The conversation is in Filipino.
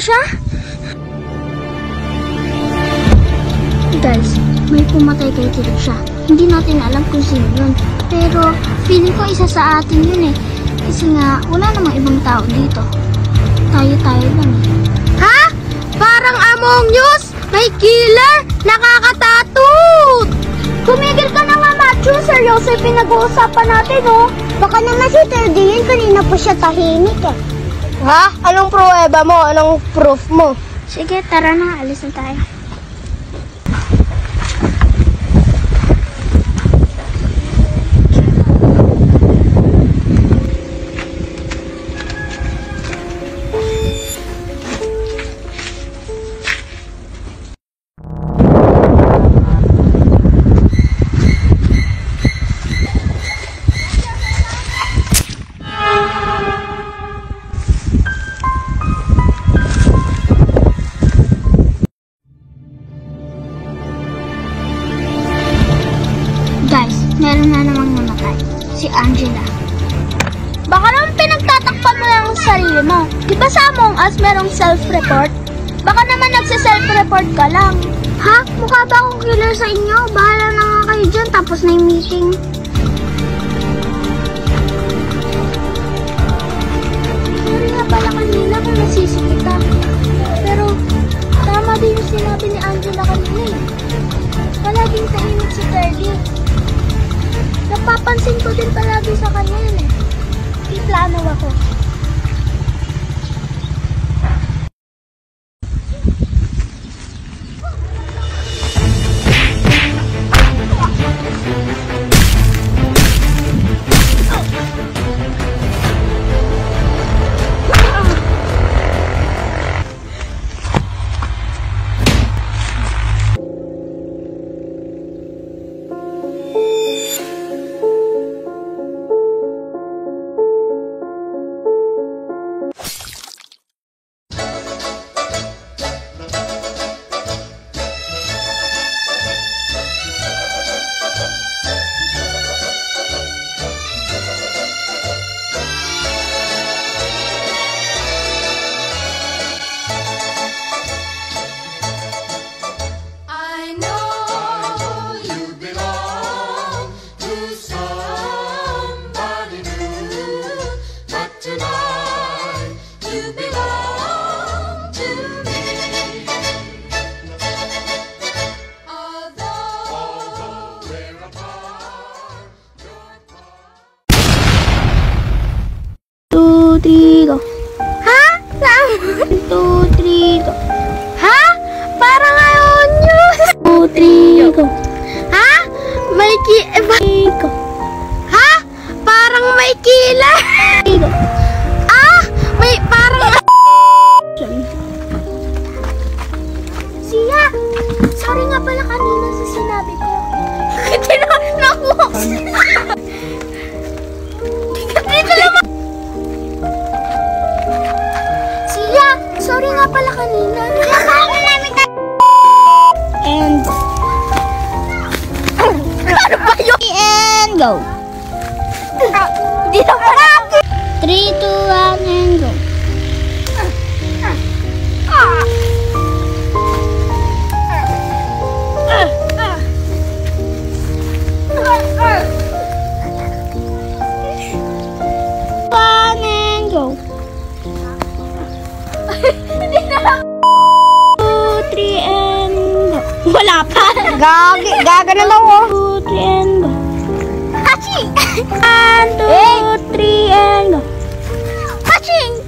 siya? Guys, may pumatay kay Trisha. Hindi natin alam kung sino yun. Pero feeling ko isa sa atin yun eh. Kasi nga, wala namang ibang tao dito. Tayo-tayo lang eh. Ha? Parang Among Us! May killer! Nakakatakot! Tumigil ka na nga, Macho. Seryoso yung pinag-uusapan natin, oh. Baka naman si Teddy yun. Kanina pa siya tahimik eh. Ha? Anong pruweba mo? Anong proof mo? Sige, tara na. Alis na tayo. Guys, meron na namang namatay. Si Angela. Baka naman pinagtatakpan mo lang ang sarili mo. Di ba sa Among Us merong self-report? Baka naman nagsa-self-report ka lang. Ha? Mukha ba akong killer sa inyo? Bahala na nga kayo dyan, tapos na yung meeting. Sorry nga pala kanina kung nasisi kita. Pero, tama din yung sinabi ni Angela kanina eh. Palaging tahimik si Teddy. Napapansin ko din palagi sa kanya yun eh. May plano ako. Go. Ha? 1, 2, 3, go. Ha? Parang ngayon yun. 2, 3, go. Ha? May go. Ha? Parang may killer. Go. Ah! May parang Siya! Sorry nga pala kanina sa sinabi ko. Tinanong mo! Dito naman! Sorry nga pala kanina. And ano ba yun? And go. Hindi na pala. 3, 2, 1 and go. Wala pa. Gaga na lang oh. 2, 3 and go. Hachi! 1, 2, 3 and go. Haching!